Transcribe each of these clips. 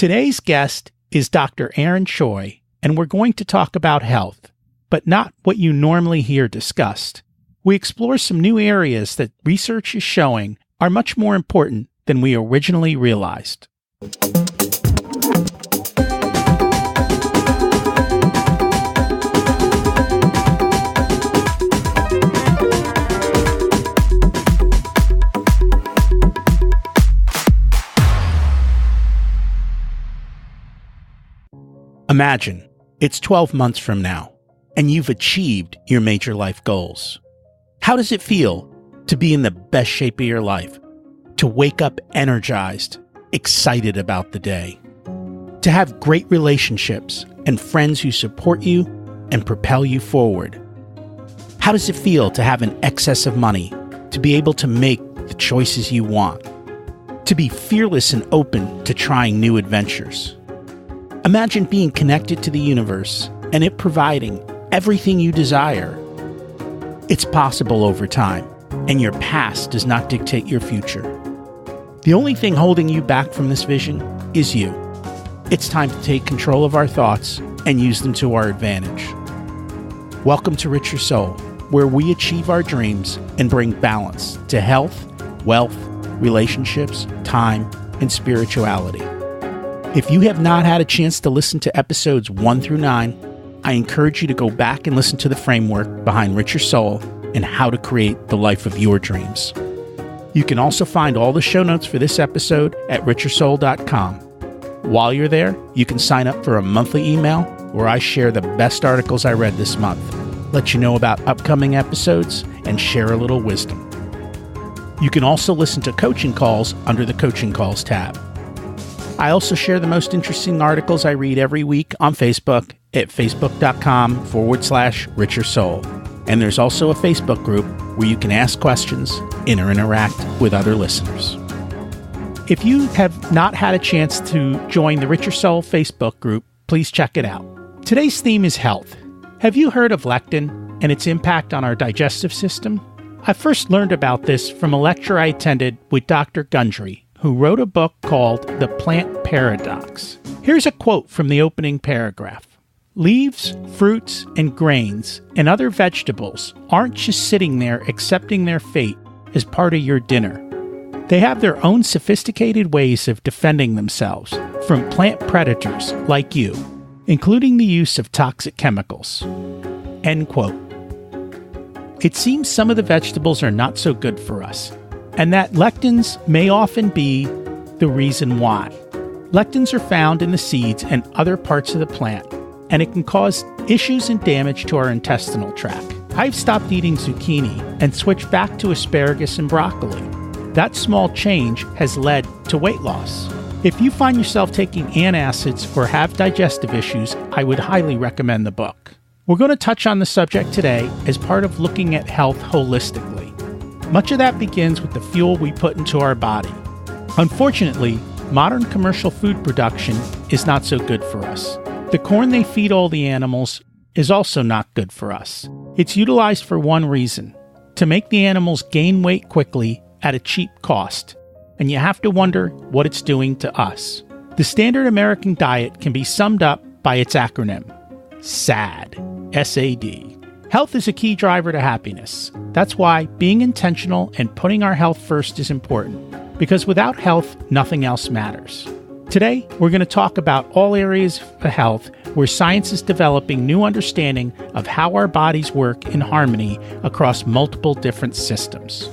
Today's guest is Dr. Aron Choi, and we're going to talk about health, but not what you normally hear discussed. We explore some new areas that research is showing are much more important than we originally realized. Imagine it's 12 months from now, and you've achieved your major life goals. How does it feel to be in the best shape of your life? To wake up energized, excited about the day? To have great relationships and friends who support you and propel you forward? How does it feel to have an excess of money, to be able to make the choices you want? To be fearless and open to trying new adventures? Imagine being connected to the universe and it providing everything you desire. It's possible over time, and your past does not dictate your future. The only thing holding you back from this vision is you. It's time to take control of our thoughts and use them to our advantage. Welcome to Richer Soul, where we achieve our dreams and bring balance to health, wealth, relationships, time, and spirituality. If you have not had a chance to listen to episodes 1 through 9, I encourage you to go back and listen to the framework behind Richer Soul and how to create the life of your dreams. You can also find all the show notes for this episode at richersoul.com. While you're there, you can sign up for a monthly email where I share the best articles I read this month, let you know about upcoming episodes, and share a little wisdom. You can also listen to coaching calls under the Coaching Calls tab. I also share the most interesting articles I read every week on Facebook at facebook.com/Richer Soul. And there's also a Facebook group where you can ask questions and interact with other listeners. If you have not had a chance to join the Richer Soul Facebook group, please check it out. Today's theme is health. Have you heard of lectin and its impact on our digestive system? I first learned about this from a lecture I attended with Dr. Gundry, who wrote a book called The Plant Paradox. Here's a quote from the opening paragraph. Leaves, fruits, and grains, and other vegetables aren't just sitting there accepting their fate as part of your dinner. They have their own sophisticated ways of defending themselves from plant predators like you, including the use of toxic chemicals. End quote. It seems some of the vegetables are not so good for us, and that lectins may often be the reason why. Lectins are found in the seeds and other parts of the plant, and it can cause issues and damage to our intestinal tract. I've stopped eating zucchini and switched back to asparagus and broccoli. That small change has led to weight loss. If you find yourself taking antacids or have digestive issues, I would highly recommend the book. We're going to touch on the subject today as part of looking at health holistically. Much of that begins with the fuel we put into our body. Unfortunately, modern commercial food production is not so good for us. The corn they feed all the animals is also not good for us. It's utilized for one reason, to make the animals gain weight quickly at a cheap cost. And you have to wonder what it's doing to us. The standard American diet can be summed up by its acronym, SAD, S-A-D. Health is a key driver to happiness. That's why being intentional and putting our health first is important, because without health, nothing else matters. Today, we're going to talk about all areas of health where science is developing new understanding of how our bodies work in harmony across multiple different systems.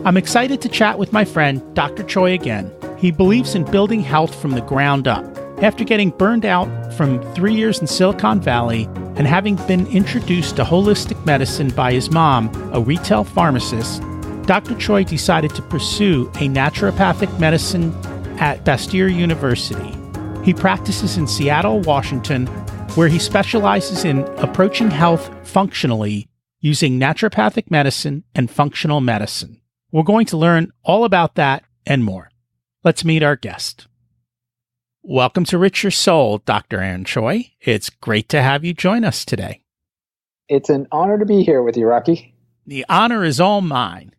I'm excited to chat with my friend, Dr. Choi again. He believes in building health from the ground up. After getting burned out from 3 years in Silicon Valley and having been introduced to holistic medicine by his mom, a retail pharmacist, Dr. Choi decided to pursue a naturopathic medicine at Bastyr University. He practices in Seattle, Washington, where he specializes in approaching health functionally using naturopathic medicine and functional medicine. We're going to learn all about that and more. Let's meet our guest. Welcome to Richer Soul, Dr. Aron Choi. It's great to have you join us today. It's an honor to be here with you, Rocky. The honor is all mine.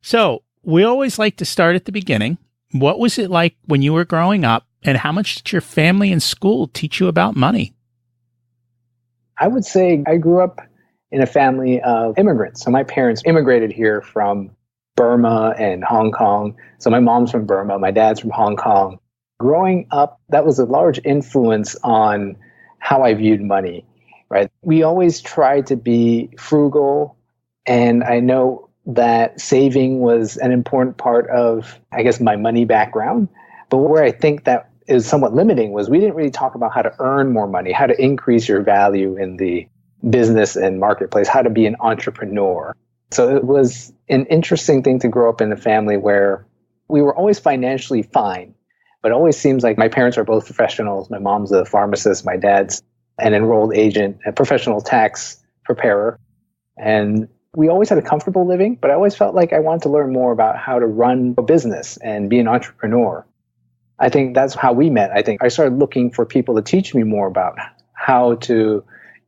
So, we always like to start at the beginning. What was it like when you were growing up, And how much did your family and school teach you about money? I would say I grew up in a family of immigrants. So my parents immigrated here from Burma and Hong Kong. So my mom's from Burma, my dad's from Hong Kong. Growing up, that was a large influence on how I viewed money, right? We always tried to be frugal, and I know that saving was an important part of, I guess, my money background. But where I think that is somewhat limiting was we didn't really talk about how to earn more money, how to increase your value in the business and marketplace, how to be an entrepreneur. So it was an interesting thing to grow up in a family where we were always financially fine, but it always seems like my parents are both professionals. My mom's a pharmacist, my dad's an enrolled agent, a professional tax preparer. And we always had a comfortable living, but I always felt like I wanted to learn more about how to run a business and be an entrepreneur. I think that's how we met. I think I started looking for people to teach me more about how to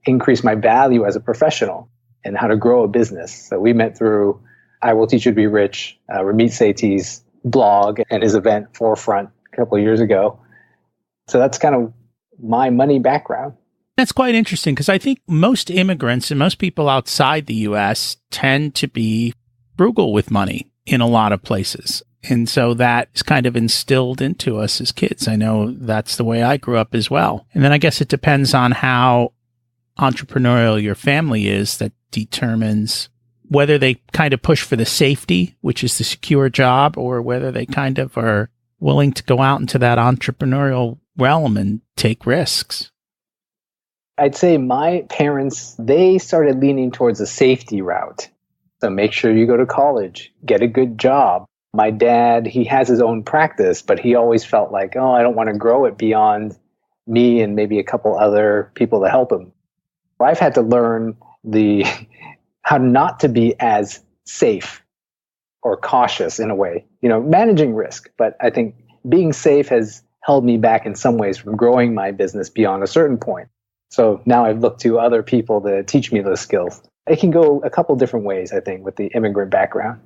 increase my value as a professional and how to grow a business. So we met through I Will Teach You to Be Rich, Ramit Sethi's blog and his event Forefront a couple of years ago. So that's kind of my money background. That's quite interesting because I think most immigrants and most people outside the U.S. tend to be frugal with money in a lot of places. And so that is kind of instilled into us as kids. I know that's the way I grew up as well. And then I guess it depends on how entrepreneurial your family is that determines whether they kind of push for the safety, which is the secure job, or whether they kind of are willing to go out into that entrepreneurial realm and take risks. I'd say my parents, they started leaning towards a safety route. So make sure you go to college, get a good job. My dad, he has his own practice, but he always felt like, oh, I don't want to grow it beyond me and maybe a couple other people to help him. I've had to learn how not to be as safe or cautious in a way, managing risk. But I think being safe has held me back in some ways from growing my business beyond a certain point. So now I've looked to other people to teach me those skills. It can go a couple different ways, I think, with the immigrant background.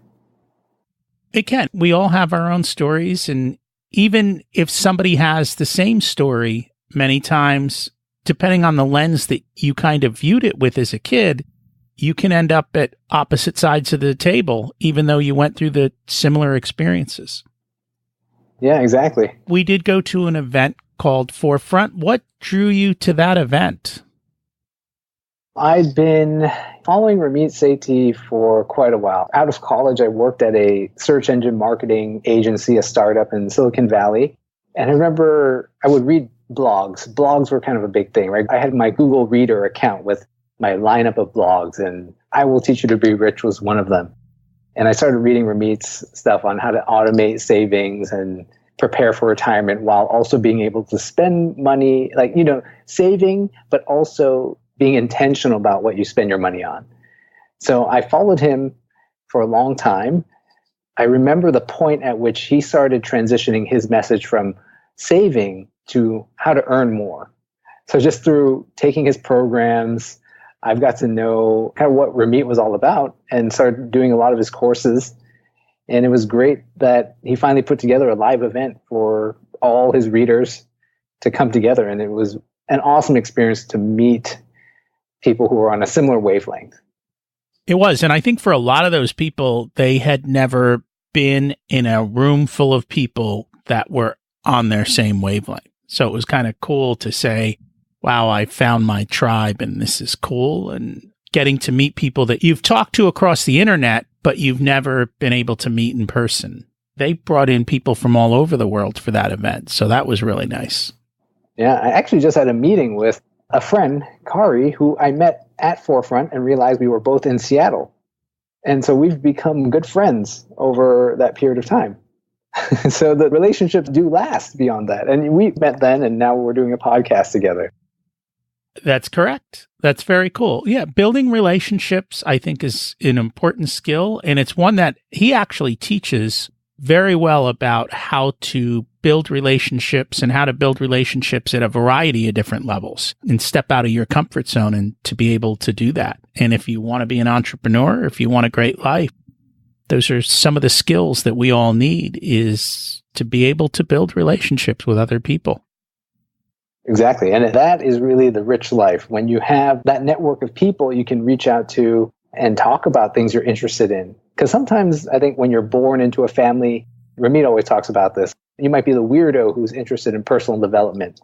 It can. We all have our own stories. And even if somebody has the same story, many times, depending on the lens that you kind of viewed it with as a kid, you can end up at opposite sides of the table, even though you went through the similar experiences. Yeah, exactly. We did go to an event called Forefront. What drew you to that event? I'd been following Ramit Sethi for quite a while. Out of college, I worked at a search engine marketing agency, a startup in Silicon Valley. And I remember I would read blogs. Blogs were kind of a big thing, right? I had my Google Reader account with my lineup of blogs, and I Will Teach You to Be Rich was one of them. And I started reading Ramit's stuff on how to automate savings and prepare for retirement while also being able to spend money, saving, but also being intentional about what you spend your money on. So I followed him for a long time. I remember the point at which he started transitioning his message from saving to how to earn more. So just through taking his programs, I've got to know kind of what Ramit was all about and started doing a lot of his courses. And it was great that he finally put together a live event for all his readers to come together. And it was an awesome experience to meet people who were on a similar wavelength. It was. And I think for a lot of those people, they had never been in a room full of people that were on their same wavelength. So it was kind of cool to say, wow, I found my tribe and this is cool. And getting to meet people that you've talked to across the internet, but you've never been able to meet in person. They brought in people from all over the world for that event. So that was really nice. Yeah, I actually just had a meeting with a friend, Kari, who I met at Forefront and realized we were both in Seattle. And so we've become good friends over that period of time. So the relationships do last beyond that. And we met then, and now we're doing a podcast together. That's correct. That's very cool. Yeah, building relationships, I think, is an important skill. And it's one that he actually teaches very well about how to build relationships and how to build relationships at a variety of different levels and step out of your comfort zone and to be able to do that. And if you want to be an entrepreneur, if you want a great life, those are some of the skills that we all need, is to be able to build relationships with other people. Exactly. And that is really the rich life. When you have that network of people you can reach out to and talk about things you're interested in. Because sometimes I think when you're born into a family, Ramit always talks about this, you might be the weirdo who's interested in personal development.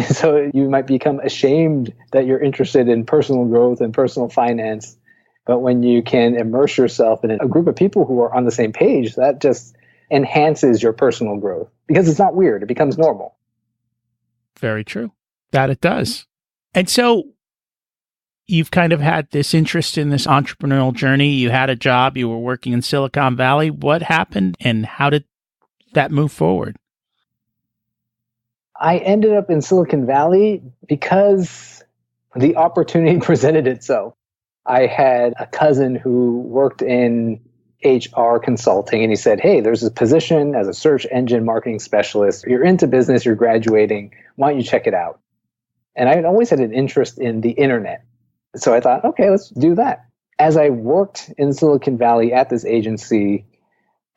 So you might become ashamed that you're interested in personal growth and personal finance. But when you can immerse yourself in a group of people who are on the same page, that just enhances your personal growth because it's not weird. It becomes normal. Very true. That it does. And so you've kind of had this interest in this entrepreneurial journey. You had a job, you were working in Silicon Valley. What happened and how did that move forward? I ended up in Silicon Valley because the opportunity presented itself. I had a cousin who worked in HR consulting, and he said, hey, there's a position as a search engine marketing specialist. You're into business, you're graduating. Why don't you check it out? And I had always had an interest in the internet. So I thought, okay, let's do that. As I worked in Silicon Valley at this agency,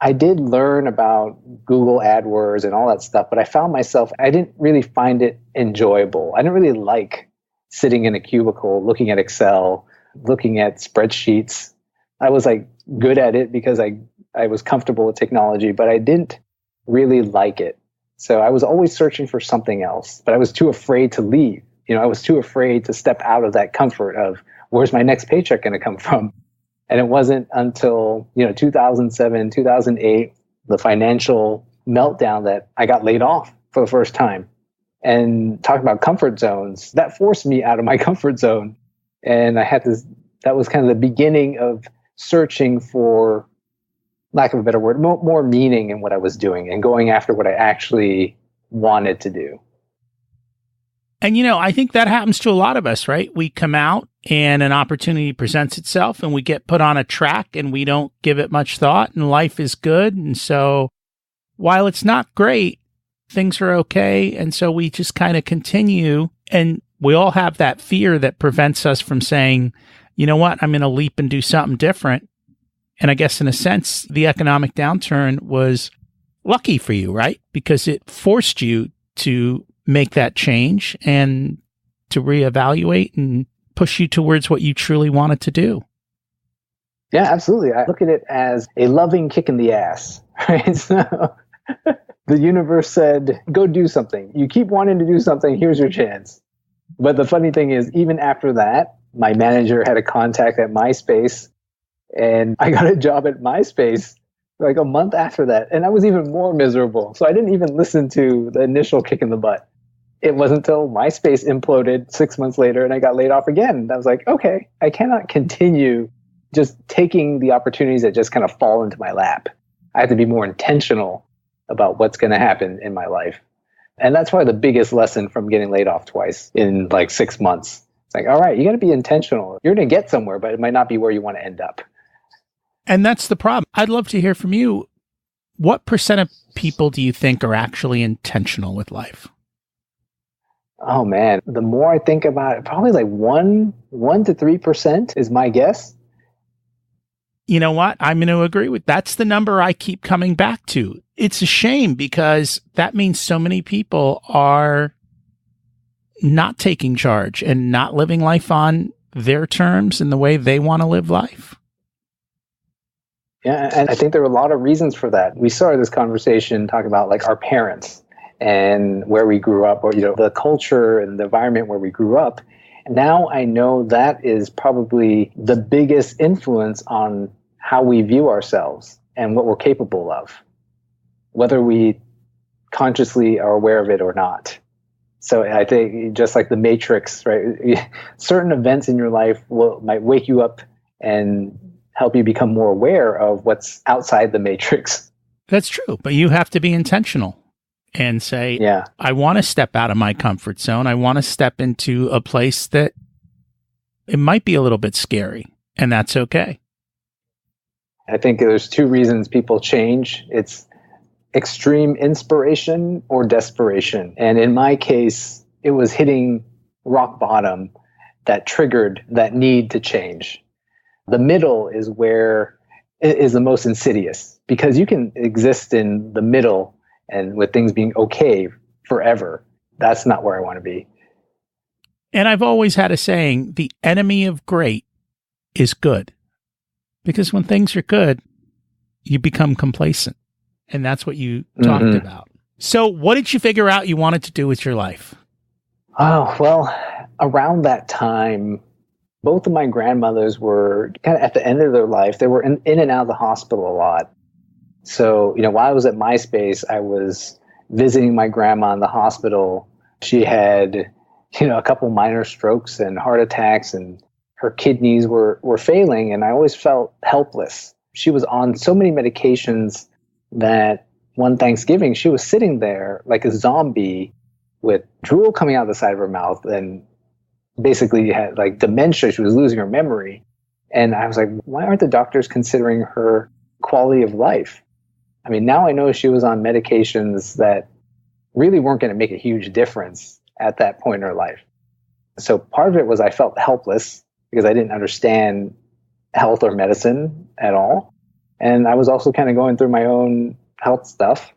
I did learn about Google AdWords and all that stuff, but I found myself, I didn't really find it enjoyable. I didn't really like sitting in a cubicle, looking at Excel, looking at spreadsheets. I was like good at it because I was comfortable with technology, but I didn't really like it. So I was always searching for something else, but I was too afraid to leave. I was too afraid to step out of that comfort of where's my next paycheck going to come from? And it wasn't until, 2007, 2008, the financial meltdown that I got laid off for the first time. And talking about comfort zones, that forced me out of my comfort zone. And I had this, that was kind of the beginning of searching for, lack of a better word, more meaning in what I was doing and going after what I actually wanted to do. And, I think that happens to a lot of us, right? We come out and an opportunity presents itself and we get put on a track and we don't give it much thought and life is good. And so while it's not great, things are okay. And so we just kind of continue, and we all have that fear that prevents us from saying, you know what, I'm going to leap and do something different. And I guess in a sense, the economic downturn was lucky for you, right? Because it forced you to make that change and to reevaluate and push you towards what you truly wanted to do. Yeah, absolutely. I look at it as a loving kick in the ass, right? So the universe said, go do something. You keep wanting to do something, here's your chance. But the funny thing is, even after that, my manager had a contact at MySpace, and I got a job at MySpace like a month after that. And I was even more miserable. So I didn't even listen to the initial kick in the butt. It wasn't until MySpace imploded 6 months later and I got laid off again. I was like, okay, I cannot continue just taking the opportunities that just kind of fall into my lap. I have to be more intentional about what's going to happen in my life. And that's probably the biggest lesson from getting laid off twice in like 6 months. It's like, all right, you got to be intentional. You're going to get somewhere, but it might not be where you want to end up. And that's the problem. I'd love to hear from you. What % of people do you think are actually intentional with life? Oh man, the more I think about it, probably like 1 to 3% is my guess. You know what? I'm going to agree with that's the number I keep coming back to. It's a shame because that means so many people are not taking charge and not living life on their terms and the way they want to live life. Yeah, and I think there are a lot of reasons for that. We started this conversation talking about like our parents and where we grew up, or the culture and the environment where we grew up. And now I know that is probably the biggest influence on how we view ourselves and what we're capable of, whether we consciously are aware of it or not. So I think just like the Matrix, right? Certain events in your life might wake you up and help you become more aware of what's outside the Matrix. That's true, but you have to be intentional and say, yeah, I want to step out of my comfort zone. I want to step into a place that it might be a little bit scary, and that's okay. I think there's two reasons people change. It's extreme inspiration or desperation. And in my case, it was hitting rock bottom that triggered that need to change. The middle is where it is the most insidious, because you can exist in the middle and with things being okay forever. That's not where I want to be. And I've always had a saying, the enemy of great is good. Because when things are good, you become complacent. And that's what you talked about. So what did you figure out you wanted to do with your life? Oh, well, around that time, both of my grandmothers were kind of at the end of their life. They were in and out of the hospital a lot. So, while I was at MySpace, I was visiting my grandma in the hospital. She had, a couple minor strokes and heart attacks, and her kidneys were failing, and I always felt helpless. She was on so many medications that one Thanksgiving, she was sitting there like a zombie with drool coming out the side of her mouth, and basically had like dementia. She was losing her memory. And I was like, why aren't the doctors considering her quality of life? I mean, now I know she was on medications that really weren't going to make a huge difference at that point in her life. So part of it was I felt helpless because I didn't understand health or medicine at all. And I was also kind of going through my own health stuff.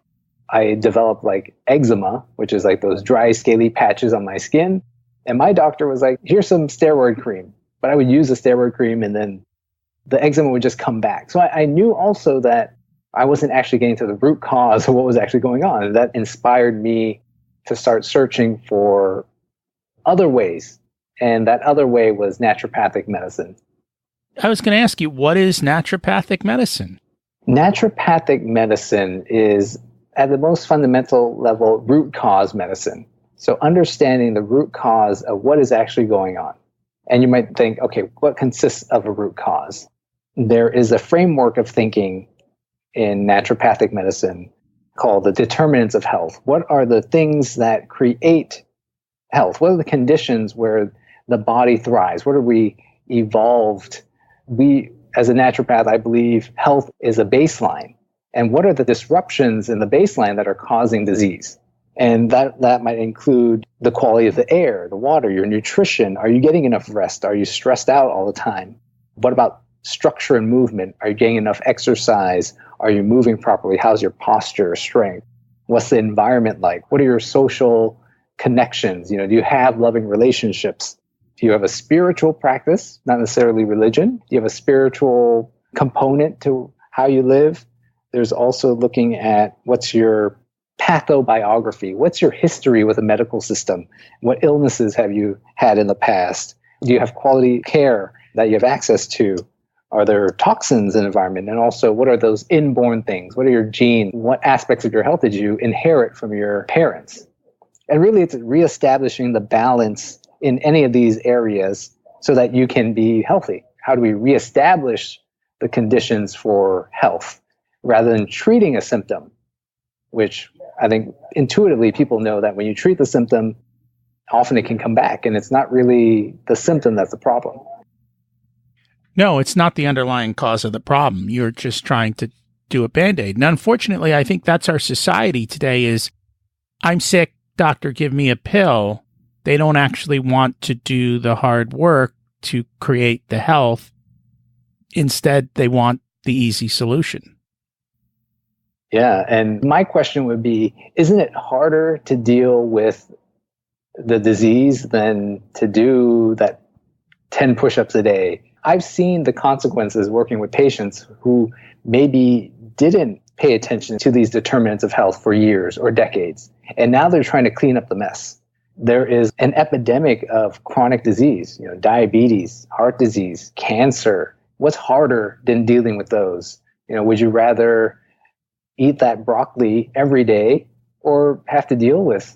I developed like eczema, which is like those dry, scaly patches on my skin. And my doctor was like, here's some steroid cream. But I would use the steroid cream and then the eczema would just come back. So I knew also that I wasn't actually getting to the root cause of what was actually going on. And that inspired me to start searching for other ways. And that other way was naturopathic medicine. I was going to ask you, what is naturopathic medicine? Naturopathic medicine is, at the most fundamental level, root cause medicine. So understanding the root cause of what is actually going on. And you might think, okay, what consists of a root cause? There is a framework of thinking in naturopathic medicine called the determinants of health. What are the things that create health? What are the conditions where the body thrives? What are we evolved? As a naturopath, I believe health is a baseline. And what are the disruptions in the baseline that are causing disease? And that might include the quality of the air, the water, your nutrition. Are you getting enough rest? Are you stressed out all the time? What about structure and movement? Are you getting enough exercise? Are you moving properly? How's your posture, strength? What's the environment like? What are your social connections? Do you have loving relationships? Do you have a spiritual practice, not necessarily religion? Do you have a spiritual component to how you live? There's also looking at what's your pathobiography. What's your history with the medical system? What illnesses have you had in the past? Do you have quality care that you have access to? Are there toxins in the environment? And also, what are those inborn things? What are your genes? What aspects of your health did you inherit from your parents? And really, it's reestablishing the balance in any of these areas so that you can be healthy. How do we reestablish the conditions for health rather than treating a symptom, which I think intuitively people know that when you treat the symptom, often it can come back, and it's not really the symptom that's the problem. No, it's not the underlying cause of the problem. You're just trying to do a Band-Aid. And unfortunately, I think that's our society today is, I'm sick, doctor, give me a pill. They don't actually want to do the hard work to create the health. Instead, they want the easy solution. Yeah, and my question would be, isn't it harder to deal with the disease than to do that 10 push-ups a day? I've seen the consequences working with patients who maybe didn't pay attention to these determinants of health for years or decades, and now they're trying to clean up the mess. There is an epidemic of chronic disease, diabetes, heart disease, cancer. What's harder than dealing with those? Would you rather eat that broccoli every day or have to deal with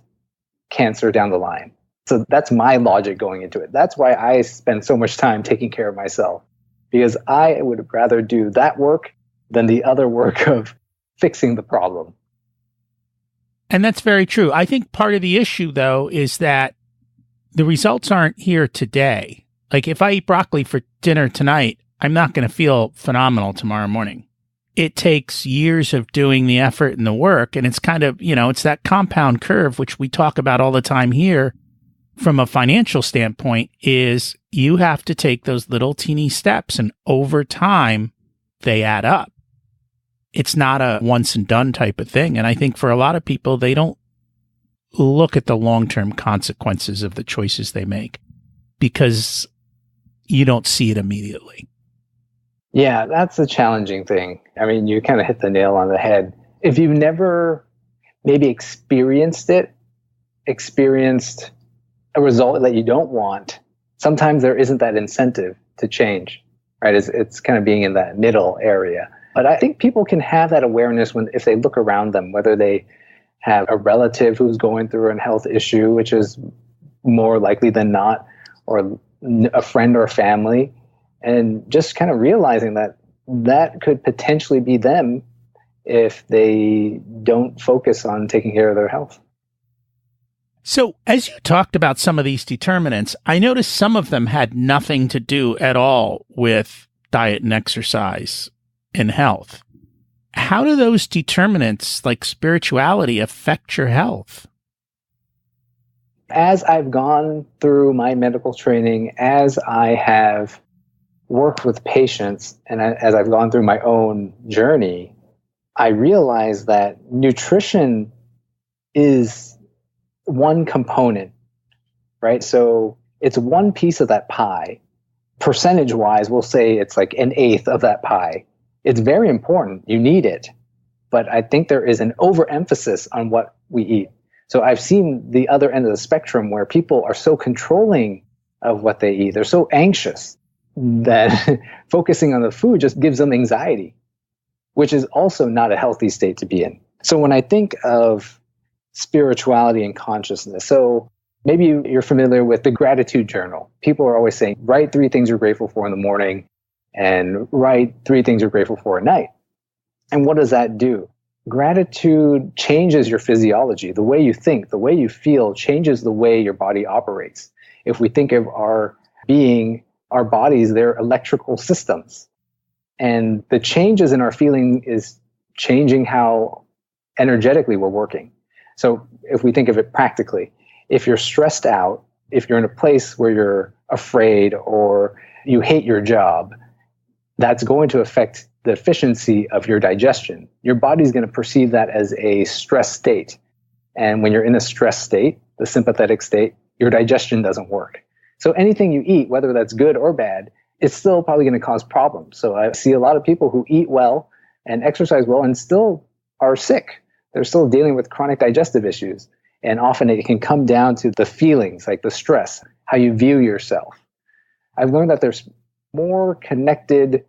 cancer down the line? So that's my logic going into it. That's why I spend so much time taking care of myself, because I would rather do that work than the other work of fixing the problem. And that's very true. I think part of the issue, though, is that the results aren't here today. Like if I eat broccoli for dinner tonight, I'm not going to feel phenomenal tomorrow morning. It takes years of doing the effort and the work. And it's kind of, it's that compound curve, which we talk about all the time here from a financial standpoint, is you have to take those little teeny steps, and over time, they add up. It's not a once and done type of thing. And I think for a lot of people, they don't look at the long-term consequences of the choices they make because you don't see it immediately. Yeah, that's the challenging thing. I mean, you kind of hit the nail on the head. If you've never maybe experienced a result that you don't want, sometimes there isn't that incentive to change, right? It's kind of being in that middle area. But I think people can have that awareness if they look around them, whether they have a relative who's going through a health issue, which is more likely than not, or a friend or family, and just kind of realizing that could potentially be them if they don't focus on taking care of their health. So as you talked about some of these determinants, I noticed some of them had nothing to do at all with diet and exercise and health. How do those determinants, like spirituality, affect your health? As I've gone through my medical training, as I have worked with patients, and as I've gone through my own journey, I realize that nutrition is one component, right? So it's one piece of that pie. Percentage-wise, we'll say it's like an eighth of that pie. It's very important. You need it. But I think there is an overemphasis on what we eat. So I've seen the other end of the spectrum where people are so controlling of what they eat. They're so anxious that focusing on the food just gives them anxiety, which is also not a healthy state to be in. So when I think of spirituality and consciousness, so maybe you're familiar with the gratitude journal. People are always saying, write 3 things you're grateful for in the morning and write 3 things you're grateful for at night. And what does that do? Gratitude changes your physiology. The way you think, the way you feel changes the way your body operates. If we think of our being, our bodies, they're electrical systems. And the changes in our feeling is changing how energetically we're working. So if we think of it practically, if you're stressed out, if you're in a place where you're afraid or you hate your job, that's going to affect the efficiency of your digestion. Your body's going to perceive that as a stress state. And when you're in a stress state, the sympathetic state, your digestion doesn't work. So anything you eat, whether that's good or bad, it's still probably going to cause problems. So I see a lot of people who eat well and exercise well and still are sick. They're still dealing with chronic digestive issues. And often it can come down to the feelings, like the stress, how you view yourself. I've learned that there's more connected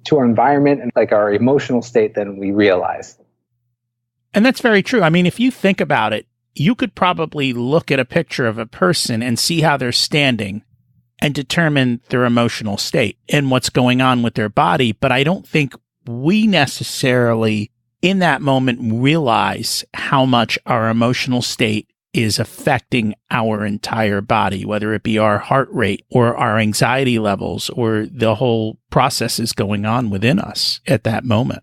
to our environment and like our emotional state than we realize. And that's very true. I mean, if you think about it, you could probably look at a picture of a person and see how they're standing and determine their emotional state and what's going on with their body. But I don't think we necessarily in that moment realize how much our emotional state is affecting our entire body, whether it be our heart rate or our anxiety levels or the whole processes going on within us at that moment.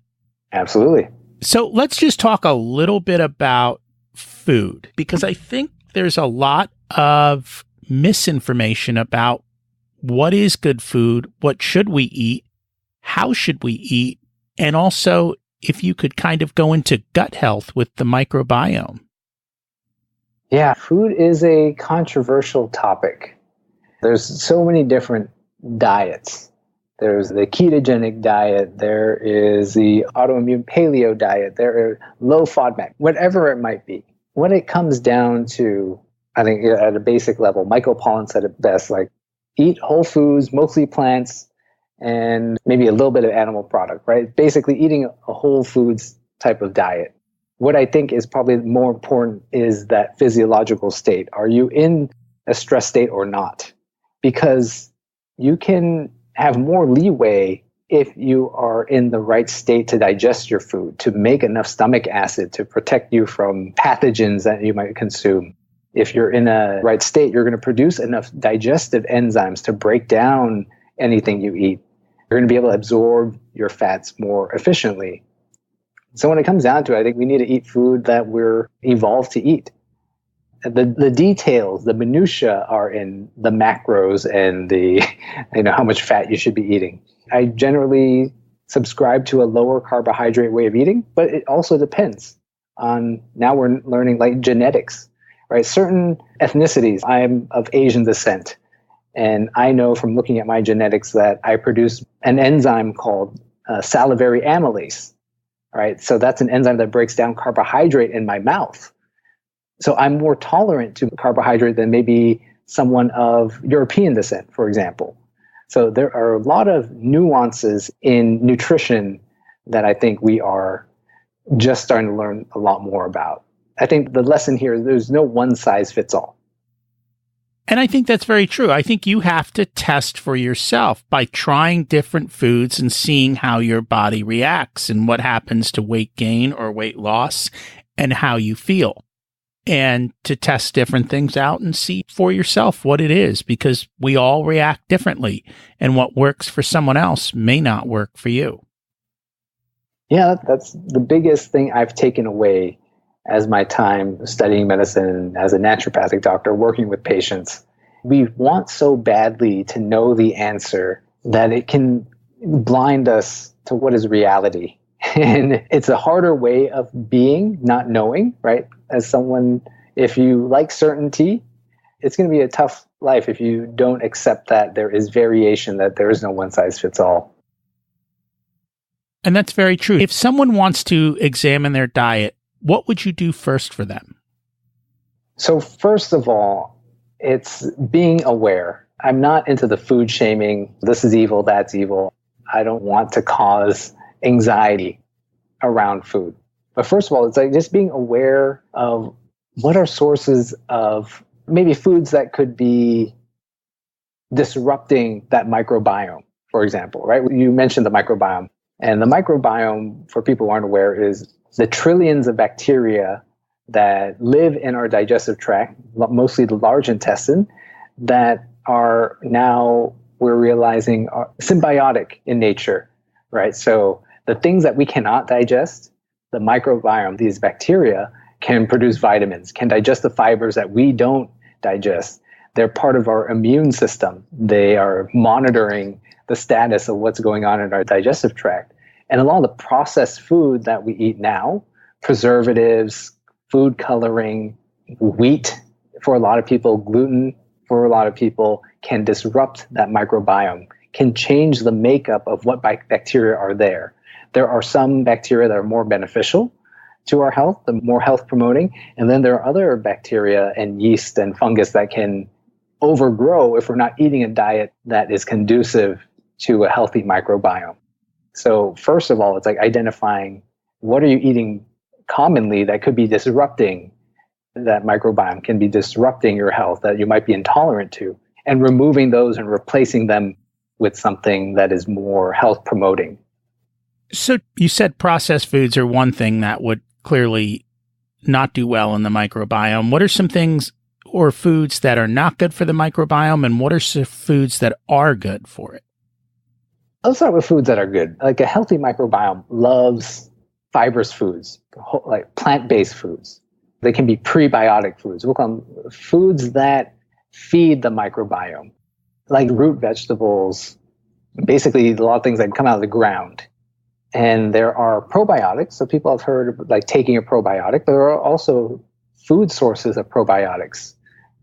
Absolutely. So let's just talk a little bit about food, because I think there's a lot of misinformation about what is good food, what should we eat, how should we eat, and also if you could kind of go into gut health with the microbiome. Yeah, food is a controversial topic. There's so many different diets. There's the ketogenic diet, there is the autoimmune paleo diet, there are low FODMAP, whatever it might be. When it comes down to, I think at a basic level, Michael Pollan said it best, like eat whole foods, mostly plants, and maybe a little bit of animal product, right? Basically eating a whole foods type of diet. What I think is probably more important is that physiological state. Are you in a stress state or not? Because you can have more leeway if you are in the right state to digest your food, to make enough stomach acid to protect you from pathogens that you might consume. If you're in a right state, you're going to produce enough digestive enzymes to break down anything you eat. You're going to be able to absorb your fats more efficiently. So when it comes down to it, I think we need to eat food that we're evolved to eat. The details, the minutia are in the macros and the, how much fat you should be eating. I generally subscribe to a lower carbohydrate way of eating, but it also depends on, now we're learning like genetics, right? Certain ethnicities, I'm of Asian descent, and I know from looking at my genetics that I produce an enzyme called salivary amylase, right? So that's an enzyme that breaks down carbohydrate in my mouth. So I'm more tolerant to carbohydrate than maybe someone of European descent, for example. So there are a lot of nuances in nutrition that I think we are just starting to learn a lot more about. I think the lesson here is there's no one size fits all. And I think that's very true. I think you have to test for yourself by trying different foods and seeing how your body reacts and what happens to weight gain or weight loss and how you feel. And to test different things out and see for yourself what it is, because we all react differently, and what works for someone else may not work for you. Yeah, that's the biggest thing I've taken away as my time studying medicine as a naturopathic doctor, working with patients. We want so badly to know the answer that it can blind us to what is reality. And it's a harder way of being, not knowing, right? As someone, if you like certainty, it's going to be a tough life if you don't accept that there is variation, that there is no one size fits all. And that's very true. If someone wants to examine their diet, what would you do first for them? So first of all, it's being aware. I'm not into the food shaming. This is evil, that's evil. I don't want to cause anxiety around food. But first of all, it's like just being aware of what are sources of maybe foods that could be disrupting that microbiome, for example, right? You mentioned the microbiome. And the microbiome, for people who aren't aware, is the trillions of bacteria that live in our digestive tract, mostly the large intestine, that are now, we're realizing, are symbiotic in nature, right? So the things that we cannot digest, the microbiome, these bacteria, can produce vitamins, can digest the fibers that we don't digest. They're part of our immune system. They are monitoring the status of what's going on in our digestive tract. And a lot of the processed food that we eat now, preservatives, food coloring, wheat, for a lot of people, gluten, for a lot of people, can disrupt that microbiome, can change the makeup of what bacteria are there. There are some bacteria that are more beneficial to our health, the more health promoting, and then there are other bacteria and yeast and fungus that can overgrow if we're not eating a diet that is conducive to a healthy microbiome. So first of all, it's like identifying what are you eating commonly that could be disrupting that microbiome, can be disrupting your health that you might be intolerant to, and removing those and replacing them with something that is more health promoting. So you said processed foods are one thing that would clearly not do well in the microbiome. What are some things or foods that are not good for the microbiome, and what are some foods that are good for it? Let's start with foods that are good. Like a healthy microbiome loves fibrous foods, like plant-based foods. They can be prebiotic foods. We'll call them foods that feed the microbiome, like root vegetables, basically a lot of things that come out of the ground. And there are probiotics. So people have heard of like taking a probiotic. There are also food sources of probiotics,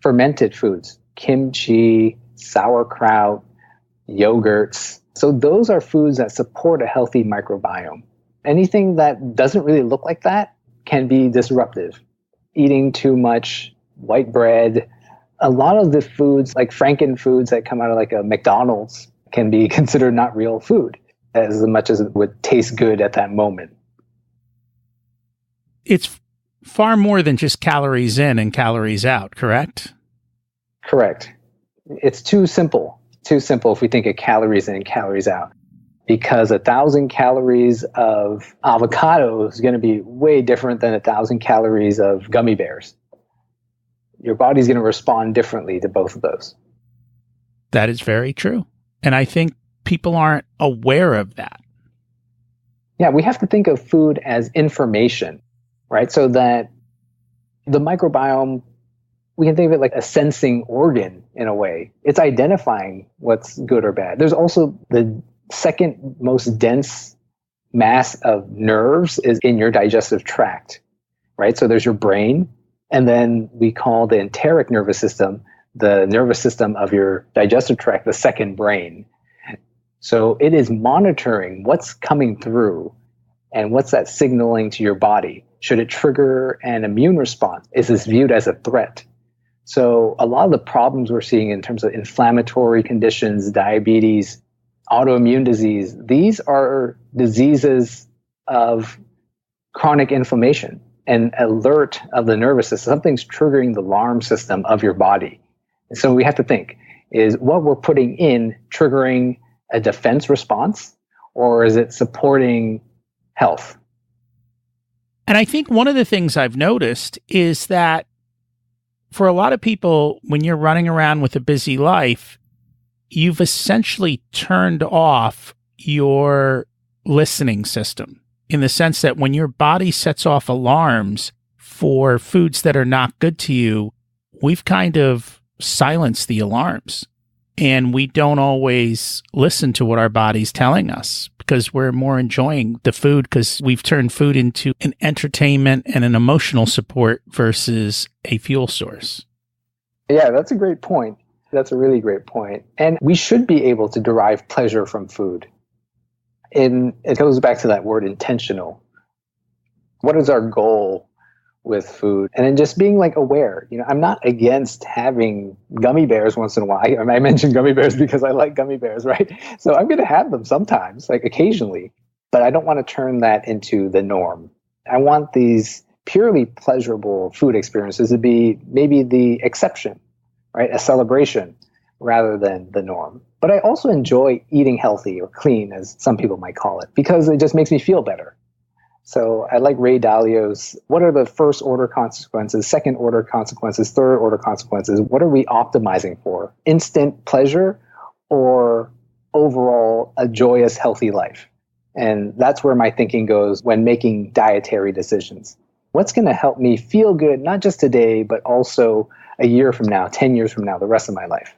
fermented foods, kimchi, sauerkraut, yogurts. So those are foods that support a healthy microbiome. Anything that doesn't really look like that can be disruptive. Eating too much white bread, a lot of the foods like Franken foods that come out of like a McDonald's can be considered not real food, as much as it would taste good at that moment. It's far more than just calories in and calories out, correct? Correct. It's too simple if we think of calories in and calories out, because 1,000 calories of avocado is going to be way different than 1,000 calories of gummy bears. Your body's going to respond differently to both of those. That is very true. And I think people aren't aware of that. Yeah, we have to think of food as information, right? So that the microbiome, we can think of it like a sensing organ in a way. It's identifying what's good or bad. There's also the second most dense mass of nerves is in your digestive tract, right? So there's your brain, and then we call the enteric nervous system, the nervous system of your digestive tract, the second brain. So it is monitoring what's coming through and what's that signaling to your body. Should it trigger an immune response? Is this viewed as a threat? So a lot of the problems we're seeing in terms of inflammatory conditions, diabetes, autoimmune disease, these are diseases of chronic inflammation and alert of the nervous system. Something's triggering the alarm system of your body. And so we have to think, is what we're putting in triggering a defense response, or is it supporting health? And I think one of the things I've noticed is that for a lot of people, when you're running around with a busy life, you've essentially turned off your listening system, in the sense that when your body sets off alarms for foods that are not good to you, we've kind of silenced the alarms. And we don't always listen to what our body's telling us because we're more enjoying the food because we've turned food into an entertainment and an emotional support versus a fuel source. Yeah, that's a great point. That's a really great point. And we should be able to derive pleasure from food. And it goes back to that word intentional. What is our goal with food? And then just being like aware. I'm not against having gummy bears once in a while. I mentioned gummy bears because I like gummy bears, right? So I'm going to have them sometimes, like occasionally, but I don't want to turn that into the norm. I want these purely pleasurable food experiences to be maybe the exception, right? A celebration rather than the norm. But I also enjoy eating healthy or clean, as some people might call it, because it just makes me feel better. So I like Ray Dalio's, what are the first order consequences, second order consequences, third order consequences? What are we optimizing for? Instant pleasure or overall a joyous, healthy life? And that's where my thinking goes when making dietary decisions. What's going to help me feel good, not just today, but also a year from now, 10 years from now, the rest of my life?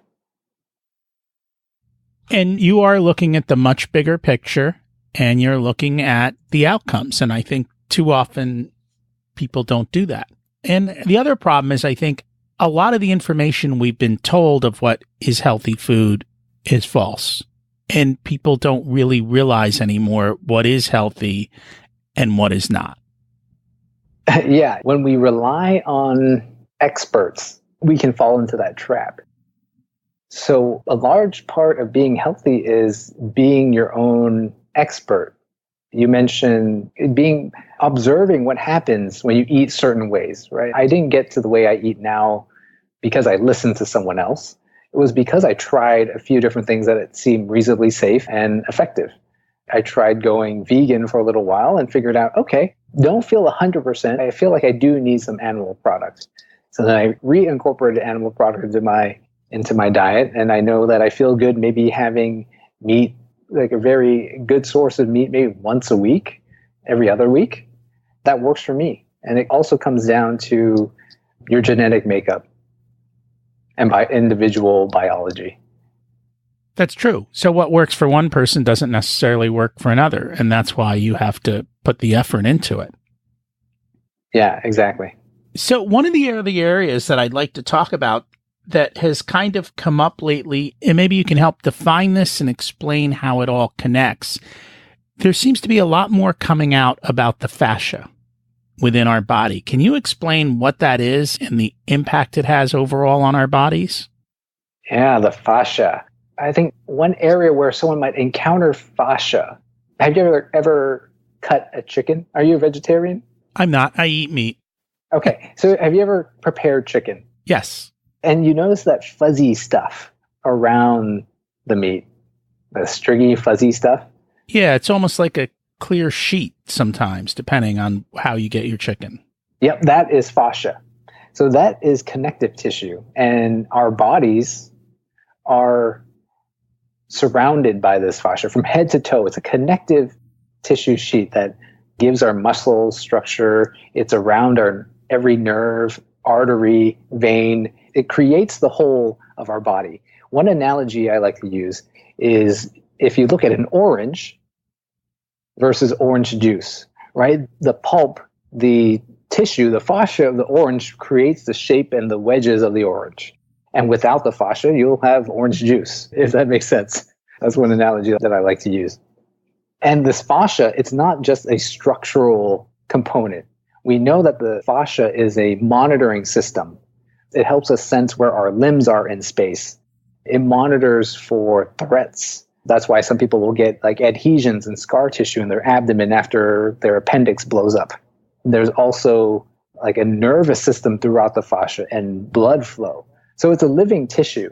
And you are looking at the much bigger picture. And you're looking at the outcomes. And I think too often people don't do that. And the other problem is I think a lot of the information we've been told of what is healthy food is false. And people don't really realize anymore what is healthy and what is not. Yeah. When we rely on experts, we can fall into that trap. So a large part of being healthy is being your own expert. You mentioned observing what happens when you eat certain ways, right? I didn't get to the way I eat now because I listened to someone else. It was because I tried a few different things that seemed reasonably safe and effective. I tried going vegan for a little while and figured out, okay, don't feel 100%. I feel like I do need some animal products. So then I reincorporated animal products into my diet, and I know that I feel good maybe having meat, like a very good source of meat, maybe once a week, every other week. That works for me. And it also comes down to your genetic makeup and by individual biology. That's true. So what works for one person doesn't necessarily work for another. And that's why you have to put the effort into it. Yeah, exactly. So one of the early areas that I'd like to talk about that has kind of come up lately, and maybe you can help define this and explain how it all connects. There seems to be a lot more coming out about the fascia within our body. Can you explain what that is and the impact it has overall on our bodies? Yeah, the fascia. I think one area where someone might encounter fascia. Have you ever cut a chicken? Are you a vegetarian? I'm not. I eat meat. Okay. So have you ever prepared chicken? Yes. And you notice that fuzzy stuff around the meat, the stringy, fuzzy stuff? Yeah, it's almost like a clear sheet sometimes, depending on how you get your chicken. Yep, that is fascia. So that is connective tissue. And our bodies are surrounded by this fascia from head to toe. It's a connective tissue sheet that gives our muscles structure. It's around our every nerve, artery, vein. It creates the whole of our body. One analogy I like to use is if you look at an orange versus orange juice, right? The pulp, the tissue, the fascia of the orange creates the shape and the wedges of the orange. And without the fascia, you'll have orange juice, if that makes sense. That's one analogy that I like to use. And this fascia, it's not just a structural component. We know that the fascia is a monitoring system. It helps us sense where our limbs are in space. It monitors for threats. That's why some people will get like adhesions and scar tissue in their abdomen after their appendix blows up. There's also like a nervous system throughout the fascia and blood flow. So it's a living tissue,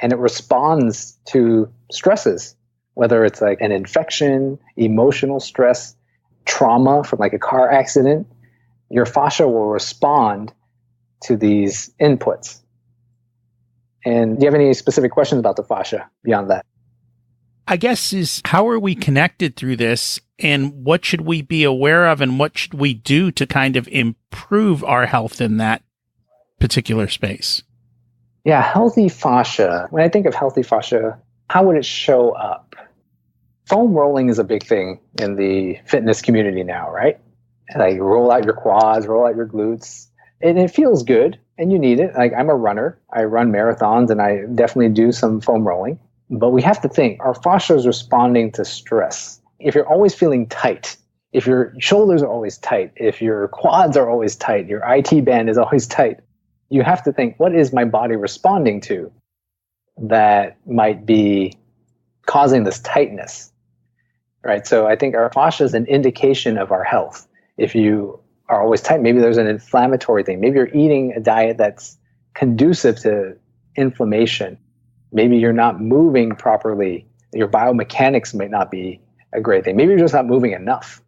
and it responds to stresses, whether it's like an infection, emotional stress, trauma from like a car accident. Your fascia will respond to these inputs. And do you have any specific questions about the fascia beyond that? I guess is how are we connected through this, and what should we be aware of, and what should we do to kind of improve our health in that particular space? Yeah, healthy fascia. When I think of healthy fascia, how would it show up? Foam rolling is a big thing in the fitness community now, right? Like roll out your quads, roll out your glutes, and it feels good, and you need it. Like I'm a runner. I run marathons, and I definitely do some foam rolling. But we have to think, our fascia is responding to stress. If you're always feeling tight, if your shoulders are always tight, if your quads are always tight, your IT band is always tight, you have to think, what is my body responding to that might be causing this tightness, right? So I think our fascia is an indication of our health. If you are always tight, maybe there's an inflammatory thing. Maybe you're eating a diet that's conducive to inflammation. Maybe you're not moving properly. Your biomechanics might not be a great thing. Maybe you're just not moving enough,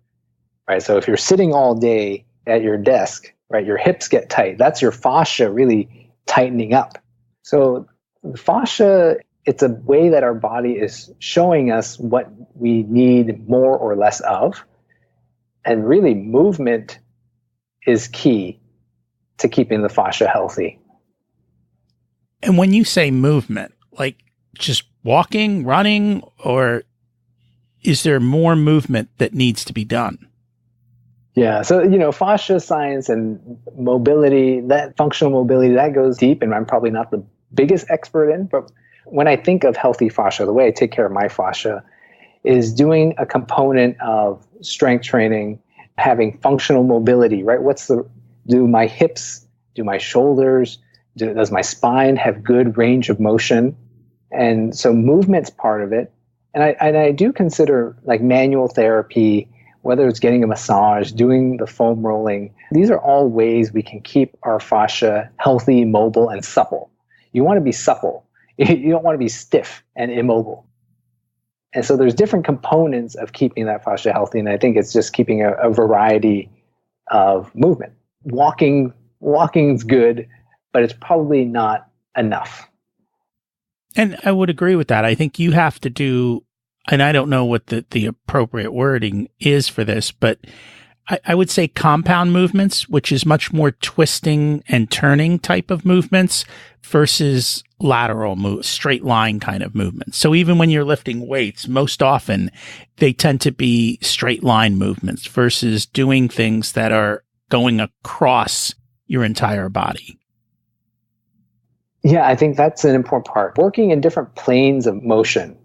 right? So if you're sitting all day at your desk, right, your hips get tight. That's your fascia really tightening up. So the fascia, it's a way that our body is showing us what we need more or less of. And really, movement is key to keeping the fascia healthy. And when you say movement, like just walking, running, or is there more movement that needs to be done? Yeah. So, fascia science and mobility, that functional mobility, that goes deep, and I'm probably not the biggest expert in, but when I think of healthy fascia, the way I take care of my fascia is doing a component of strength training, having functional mobility, right? Do my hips, do my shoulders, does my spine have good range of motion? And so movement's part of it. And I do consider like manual therapy, whether it's getting a massage, doing the foam rolling. These are all ways we can keep our fascia healthy, mobile, and supple. You want to be supple. You don't want to be stiff and immobile. And so there's different components of keeping that fascia healthy. And I think it's just keeping a variety of movement. Walking's good, but it's probably not enough. And I would agree with that. I think you have to do, and I don't know what the appropriate wording is for this, but I would say compound movements, which is much more twisting and turning type of movements versus lateral straight line kind of movements. So even when you're lifting weights, most often they tend to be straight line movements versus doing things that are going across your entire body. Yeah, I think that's an important part. Working in different planes of motion.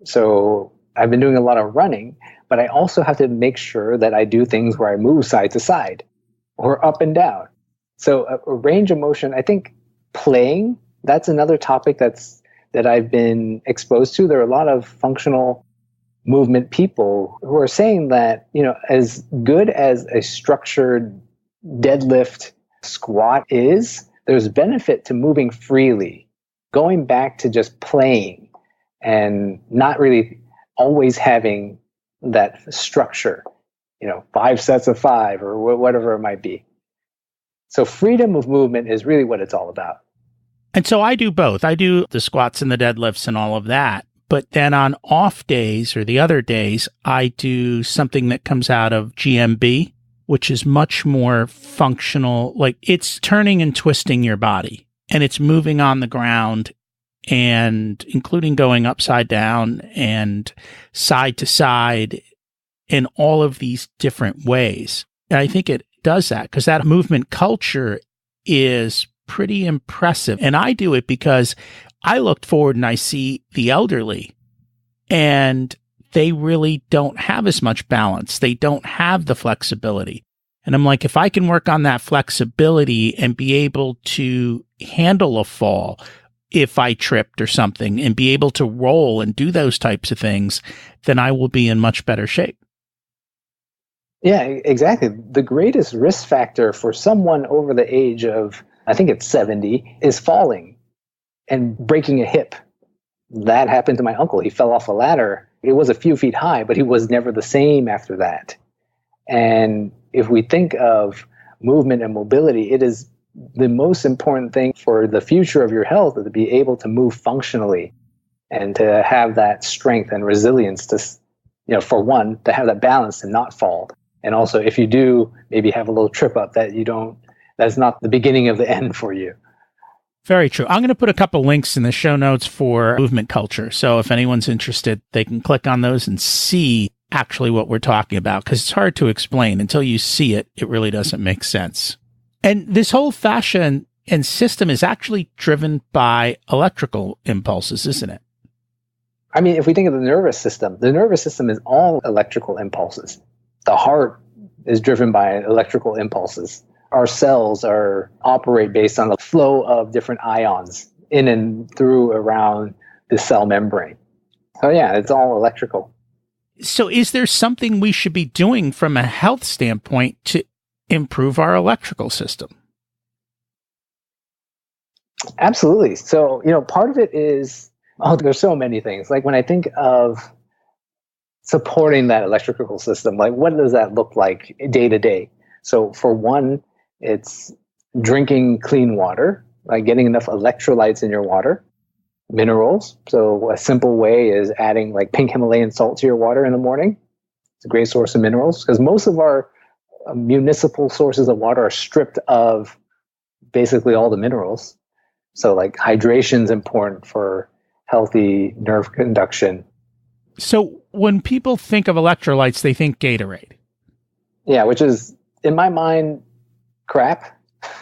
So I've been doing a lot of running, but I also have to make sure that I do things where I move side to side or up and down. So a range of motion, I think playing, that's another topic that I've been exposed to. There are a lot of functional movement people who are saying that, as good as a structured deadlift squat is, there's benefit to moving freely, going back to just playing and not really always having that structure, 5 sets of 5 or whatever it might be. So freedom of movement is really what it's all about. And so I do both. I do the squats and the deadlifts and all of that. But then on off days or the other days, I do something that comes out of GMB, which is much more functional. Like it's turning and twisting your body and it's moving on the ground and including going upside down and side to side in all of these different ways. And I think it does that because that movement culture is pretty impressive. And I do it because I look forward and I see the elderly, and they really don't have as much balance. They don't have the flexibility. And I'm like, if I can work on that flexibility and be able to handle a fall if I tripped or something and be able to roll and do those types of things, then I will be in much better shape. Yeah, exactly. The greatest risk factor for someone over the age of, I think it's 70, is falling and breaking a hip. That happened to my uncle. He fell off a ladder. It was a few feet high, but he was never the same after that. And if we think of movement and mobility, it is the most important thing for the future of your health, to be able to move functionally and to have that strength and resilience to, for one, to have that balance and not fall. And also, if you do maybe have a little trip up, that's not the beginning of the end for you. Very true. I'm going to put a couple links in the show notes for movement culture. So if anyone's interested, they can click on those and see actually what we're talking about, because it's hard to explain. Until you see it, it really doesn't make sense. And this whole fascia and system is actually driven by electrical impulses, isn't it? I mean, if we think of the nervous system is all electrical impulses. The heart is driven by electrical impulses. Our cells operate based on the flow of different ions in and through around the cell membrane. So yeah, it's all electrical. So is there something we should be doing from a health standpoint to improve our electrical system? Absolutely. So, part of it is, there's so many things. Like when I think of supporting that electrical system, like what does that look like day to day? So for one, it's drinking clean water, like getting enough electrolytes in your water, minerals. So a simple way is adding like pink Himalayan salt to your water in the morning. It's a great source of minerals because most of our municipal sources of water are stripped of basically all the minerals. So like hydration is important for healthy nerve conduction. So when people think of electrolytes, they think Gatorade. Yeah, which is, in my mind, crap.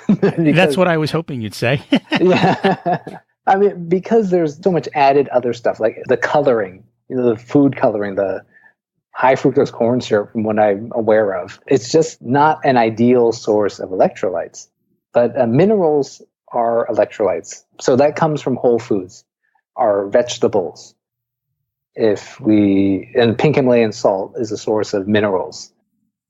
That's what I was hoping you'd say. Yeah. I mean, because there's so much added other stuff, like the coloring, the food coloring, the high fructose corn syrup, from what I'm aware of. It's just not an ideal source of electrolytes. But minerals are electrolytes. So that comes from whole foods, our vegetables. And pink Himalayan salt is a source of minerals.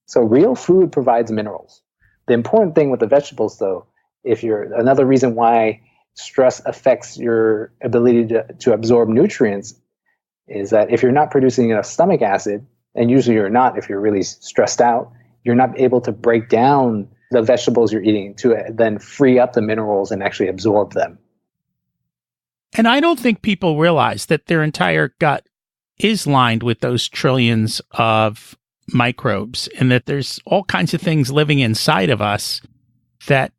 So real food provides minerals. The important thing with the vegetables, though, another reason why stress affects your ability to absorb nutrients is that if you're not producing enough stomach acid, and usually you're not if you're really stressed out, you're not able to break down the vegetables you're eating to then free up the minerals and actually absorb them. And I don't think people realize that their entire gut is lined with those trillions of microbes, and that there's all kinds of things living inside of us that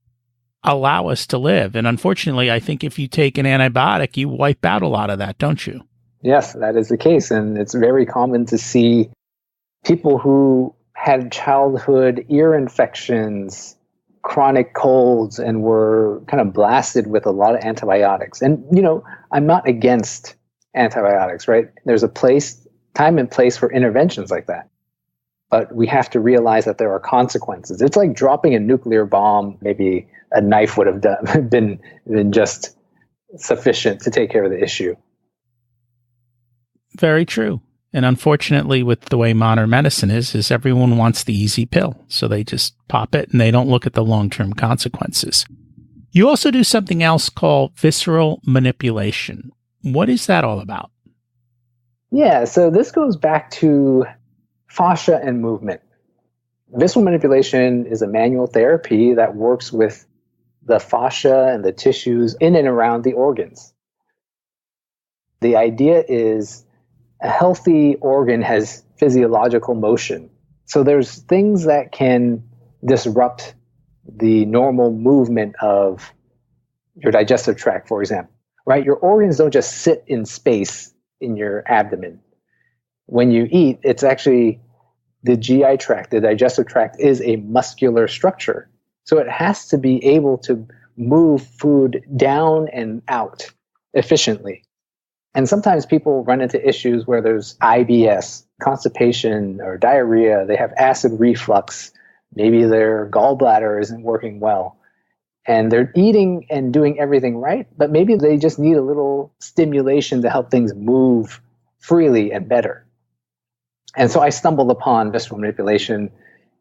allow us to live. And unfortunately, I think if you take an antibiotic, you wipe out a lot of that, don't you? Yes, that is the case. And it's very common to see people who had childhood ear infections, chronic colds, and were kind of blasted with a lot of antibiotics. And, I'm not against antibiotics, right? There's time and place for interventions like that. But we have to realize that there are consequences. It's like dropping a nuclear bomb. Maybe a knife would have been just sufficient to take care of the issue. Very true. And unfortunately, with the way modern medicine is everyone wants the easy pill. So they just pop it and they don't look at the long-term consequences. You also do something else called visceral manipulation. What is that all about? Yeah, so this goes back to fascia and movement. Visceral manipulation is a manual therapy that works with the fascia and the tissues in and around the organs. The idea is a healthy organ has physiological motion. So there's things that can disrupt the normal movement of your digestive tract, for example, right? Your organs don't just sit in space in your abdomen. When you eat, it's actually the GI tract, the digestive tract, is a muscular structure. So it has to be able to move food down and out efficiently. And sometimes people run into issues where there's IBS, constipation, or diarrhea. They have acid reflux. Maybe their gallbladder isn't working well. And they're eating and doing everything right, but maybe they just need a little stimulation to help things move freely and better. And so I stumbled upon visceral manipulation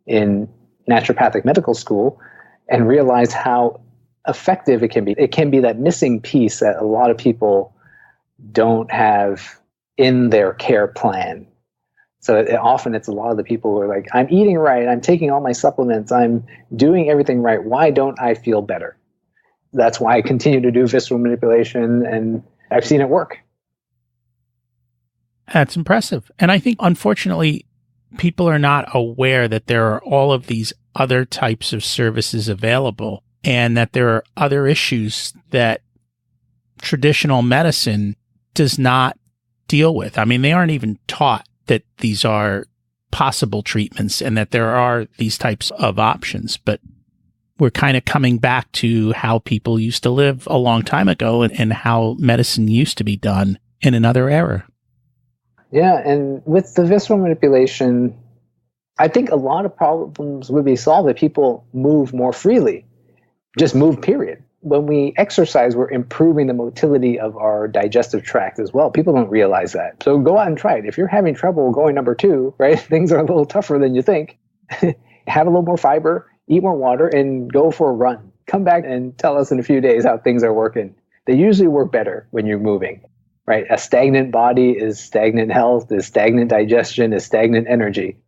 in naturopathic medical school and realized how effective it can be. It can be that missing piece that a lot of people don't have in their care plan. So often it's a lot of the people who are like, I'm eating right, I'm taking all my supplements, I'm doing everything right. Why don't I feel better? That's why I continue to do visceral manipulation, and I've seen it work. That's impressive. And I think, unfortunately, people are not aware that there are all of these other types of services available and that there are other issues that traditional medicine does not deal with. I mean, they aren't even taught that these are possible treatments and that there are these types of options. But we're kind of coming back to how people used to live a long time ago and how medicine used to be done in another era. Yeah, and with the visceral manipulation, I think a lot of problems would be solved if people move more freely. Just move, period. When we exercise, we're improving the motility of our digestive tract as well. People don't realize that. So go out and try it. If you're having trouble going number 2, right, things are a little tougher than you think. Have a little more fiber, eat more water, and go for a run. Come back and tell us in a few days how things are working. They usually work better when you're moving, right? A stagnant body is stagnant health, is stagnant digestion, is stagnant energy.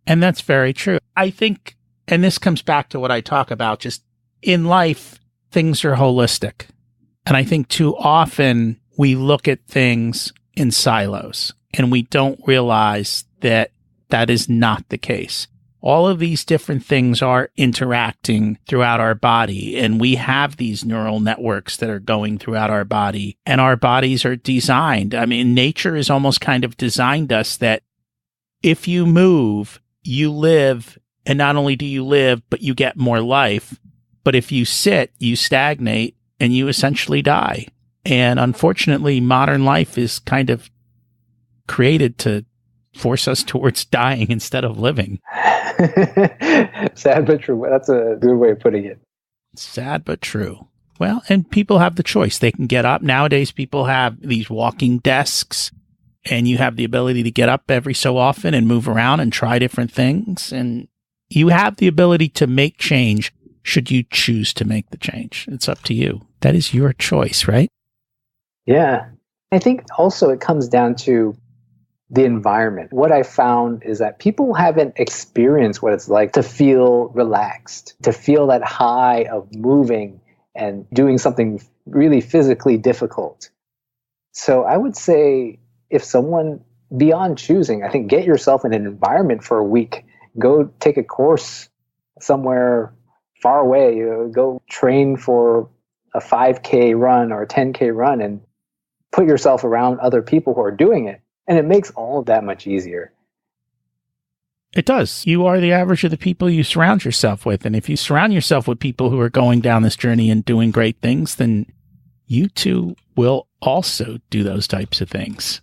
And that's very true. I think, and this comes back to what I talk about, just in life, things are holistic. And I think too often we look at things in silos and we don't realize that that is not the case. All of these different things are interacting throughout our body, and we have these neural networks that are going throughout our body, and our bodies are designed. I mean, nature has almost kind of designed us that if you move, you live, and not only do you live, but you get more life. But if you sit, you stagnate and you essentially die. And unfortunately, modern life is kind of created to force us towards dying instead of living. Sad but true. That's a good way of putting it. Sad but true. Well, and people have the choice. They can get up. Nowadays, people have these walking desks, and you have the ability to get up every so often and move around and try different things. And you have the ability to make change should you choose to make the change. It's up to you. That is your choice, right? Yeah. I think also it comes down to the environment. What I found is that people haven't experienced what it's like to feel relaxed, to feel that high of moving and doing something really physically difficult. So I would say if someone, beyond choosing, I think get yourself in an environment for a week. Go take a course somewhere far away. Go train for a 5K run or a 10K run and put yourself around other people who are doing it. And it makes all of that much easier. It does. You are the average of the people you surround yourself with. And if you surround yourself with people who are going down this journey and doing great things, then you too will also do those types of things.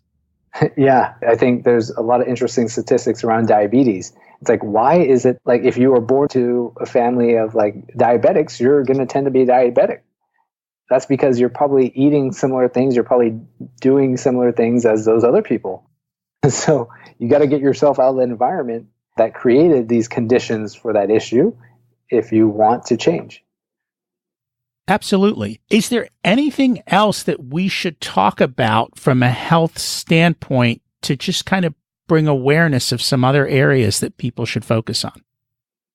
Yeah, I think there's a lot of interesting statistics around diabetes. It's like, why is it like if you were born to a family of like diabetics, you're going to tend to be diabetic? That's because you're probably eating similar things. You're probably doing similar things as those other people. So you got to get yourself out of the environment that created these conditions for that issue if you want to change. Absolutely. Is there anything else that we should talk about from a health standpoint to just kind of bring awareness of some other areas that people should focus on?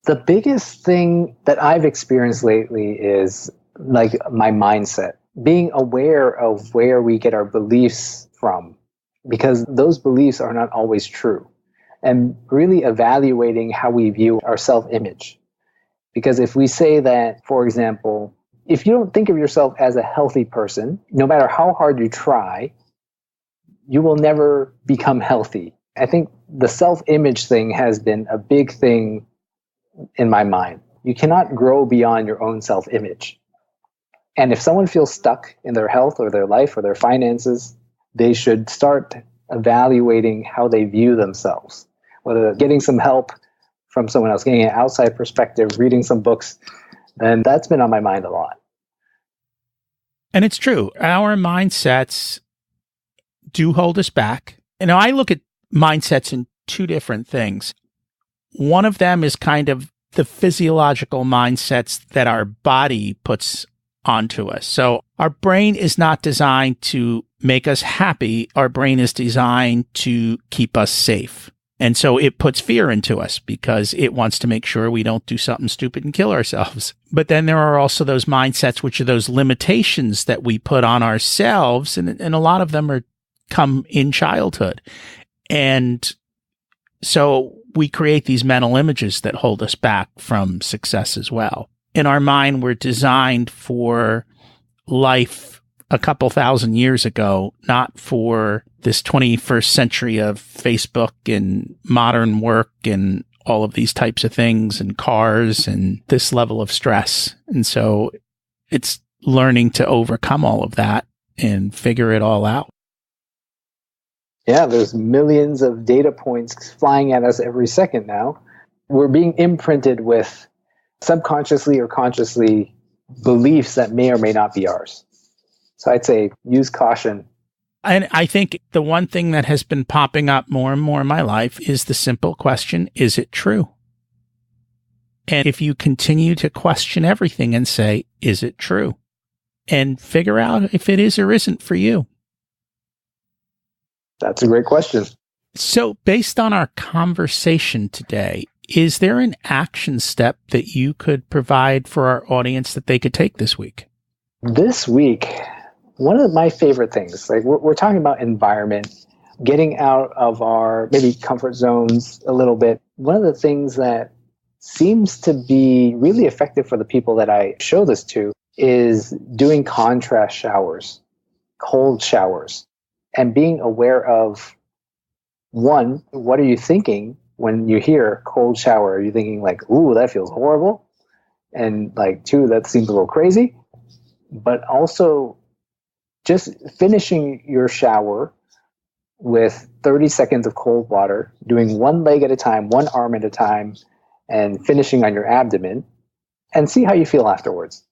The biggest thing that I've experienced lately is like my mindset, being aware of where we get our beliefs from, because those beliefs are not always true, and really evaluating how we view our self-image. Because if we say that, for example, if you don't think of yourself as a healthy person, no matter how hard you try, you will never become healthy. I think the self-image thing has been a big thing in my mind. You cannot grow beyond your own self-image. And if someone feels stuck in their health or their life or their finances, they should start evaluating how they view themselves, whether getting some help from someone else, getting an outside perspective, reading some books. And that's been on my mind a lot. And it's true. Our mindsets do hold us back. And I look at mindsets in two different things. One of them is kind of the physiological mindsets that our body puts onto us. So our brain is not designed to make us happy. Our brain is designed to keep us safe. And so it puts fear into us because it wants to make sure we don't do something stupid and kill ourselves. But then there are also those mindsets, which are those limitations that we put on ourselves. And a lot of them come in childhood. And so we create these mental images that hold us back from success as well. In our mind, we're designed for life a couple thousand years ago, not for this 21st century of Facebook and modern work and all of these types of things and cars and this level of stress. And so it's learning to overcome all of that and figure it all out. Yeah, there's millions of data points flying at us every second now. We're being imprinted with subconsciously or consciously beliefs that may or may not be ours. So I'd say use caution. And I think the one thing that has been popping up more and more in my life is the simple question, is it true? And if you continue to question everything and say, is it true? And figure out if it is or isn't for you. That's a great question. So based on our conversation today, is there an action step that you could provide for our audience that they could take this week? This week, one of my favorite things, like we're talking about environment, getting out of our maybe comfort zones a little bit. One of the things that seems to be really effective for the people that I show this to is doing contrast showers, cold showers, and being aware of, one, what are you thinking when you hear cold shower? Are you thinking like, ooh, that feels horrible? And like, two, that seems a little crazy. But also just finishing your shower with 30 seconds of cold water, doing one leg at a time, one arm at a time, and finishing on your abdomen, and see how you feel afterwards.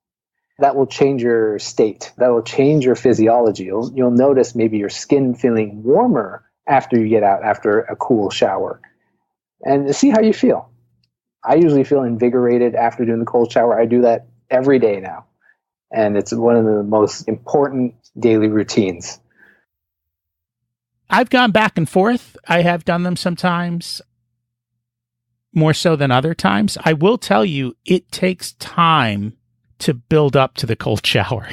That will change your state. That will change your physiology. You'll notice maybe your skin feeling warmer after you get out after a cool shower. And see how you feel. I usually feel invigorated after doing the cold shower. I do that every day now. And it's one of the most important daily routines. I've gone back and forth. I have done them sometimes more so than other times. I will tell you, it takes time to build up to the cold shower.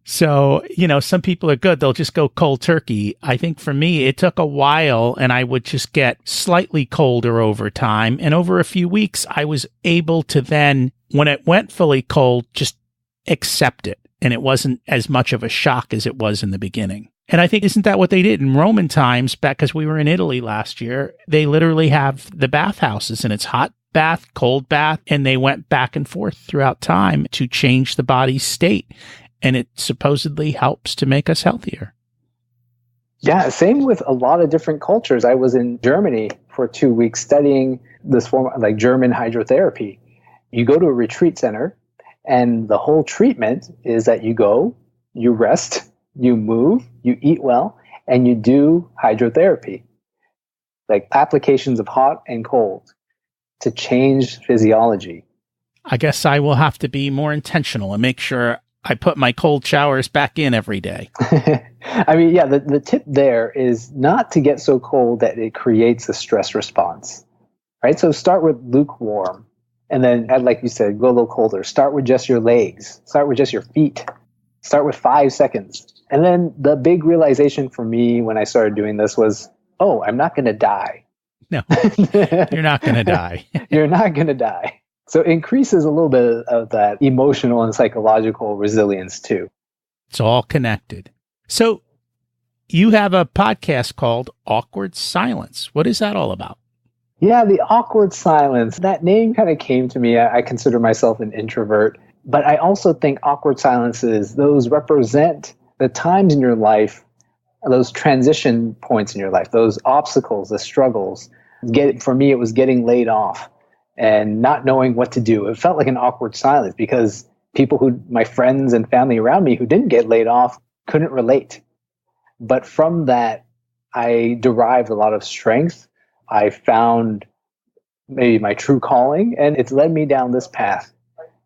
So, some people are good. They'll just go cold turkey. I think for me, it took a while and I would just get slightly colder over time. And over a few weeks, I was able to then, when it went fully cold, just accept it. And it wasn't as much of a shock as it was in the beginning. And I think, isn't that what they did in Roman times back, because we were in Italy last year? They literally have the bathhouses and it's hot bath, cold bath, and they went back and forth throughout time to change the body's state. And it supposedly helps to make us healthier. Yeah, same with a lot of different cultures. I was in Germany for 2 weeks studying this form of like German hydrotherapy. You go to a retreat center, and the whole treatment is that you go, you rest, you move, you eat well, and you do hydrotherapy, like applications of hot and cold to change physiology. I guess I will have to be more intentional and make sure I put my cold showers back in every day. I mean, yeah, the tip there is not to get so cold that it creates a stress response, right? So start with lukewarm. And then, like you said, go a little colder. Start with just your legs. Start with just your feet. Start with 5 seconds. And then the big realization for me when I started doing this was, oh, I'm not going to die. No, you're not going to die. You're not going to die. So it increases a little bit of that emotional and psychological resilience too. It's all connected. So you have a podcast called Awkward Silence. What is that all about? Yeah, the awkward silence. That name kind of came to me. I consider myself an introvert, but I also think awkward silences, those represent the times in your life, those transition points in your life, those obstacles, the struggles. For me, it was getting laid off and not knowing what to do. It felt like an awkward silence because my friends and family around me who didn't get laid off couldn't relate. But from that, I derived a lot of strength. I found maybe my true calling, and it's led me down this path.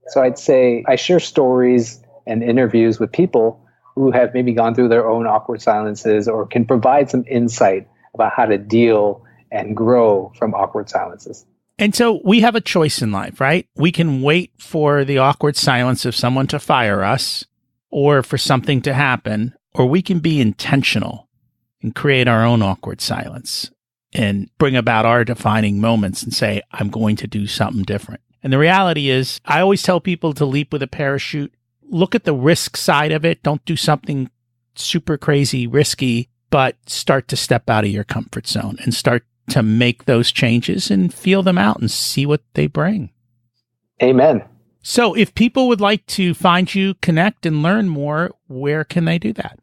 So I'd say I share stories and interviews with people who have maybe gone through their own awkward silences or can provide some insight about how to deal and grow from awkward silences. And so we have a choice in life, right? We can wait for the awkward silence of someone to fire us or for something to happen, or we can be intentional and create our own awkward silence and bring about our defining moments and say, I'm going to do something different. And the reality is, I always tell people to leap with a parachute. Look at the risk side of it. Don't do something super crazy, risky, but start to step out of your comfort zone and start to make those changes and feel them out and see what they bring. Amen. So if people would like to find you, connect, and learn more, where can they do that?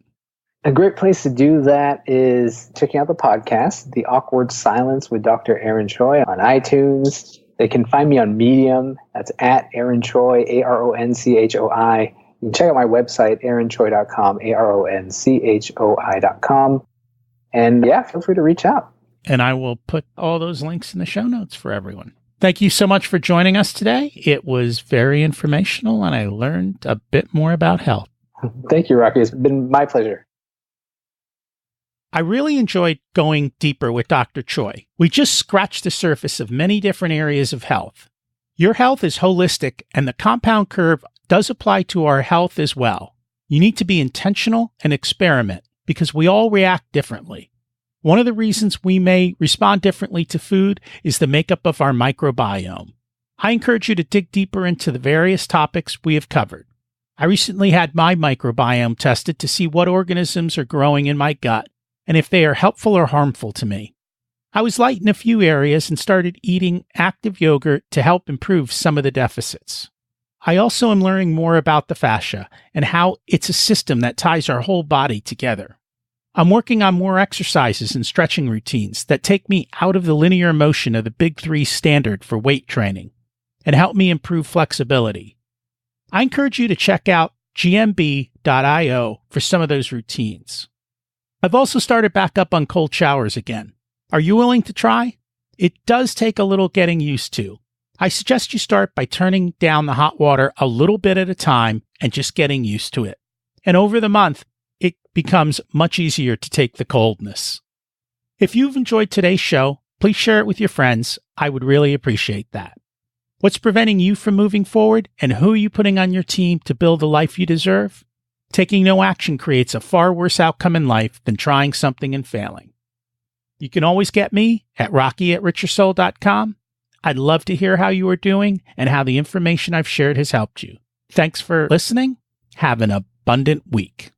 A great place to do that is checking out the podcast, The Awkward Silence with Dr. Aron Choi on iTunes. They can find me on Medium. That's at Aron Choi, ARONCHOI. You can check out my website, aronchoi.com, ARONCHOI.com. And yeah, feel free to reach out. And I will put all those links in the show notes for everyone. Thank you so much for joining us today. It was very informational, and I learned a bit more about health. Thank you, Rocky. It's been my pleasure. I really enjoyed going deeper with Dr. Choi. We just scratched the surface of many different areas of health. Your health is holistic, and the compound curve does apply to our health as well. You need to be intentional and experiment because we all react differently. One of the reasons we may respond differently to food is the makeup of our microbiome. I encourage you to dig deeper into the various topics we have covered. I recently had my microbiome tested to see what organisms are growing in my gut and if they are helpful or harmful to me. I was light in a few areas and started eating active yogurt to help improve some of the deficits. I also am learning more about the fascia and how it's a system that ties our whole body together. I'm working on more exercises and stretching routines that take me out of the linear motion of the Big Three standard for weight training and help me improve flexibility. I encourage you to check out gmb.io for some of those routines. I've also started back up on cold showers again. Are you willing to try? It does take a little getting used to. I suggest you start by turning down the hot water a little bit at a time and just getting used to it. And over the month, it becomes much easier to take the coldness. If you've enjoyed today's show, please share it with your friends. I would really appreciate that. What's preventing you from moving forward, and who are you putting on your team to build the life you deserve? Taking no action creates a far worse outcome in life than trying something and failing. You can always get me at rocky@richersoul.com. I'd love to hear how you are doing and how the information I've shared has helped you. Thanks for listening. Have an abundant week.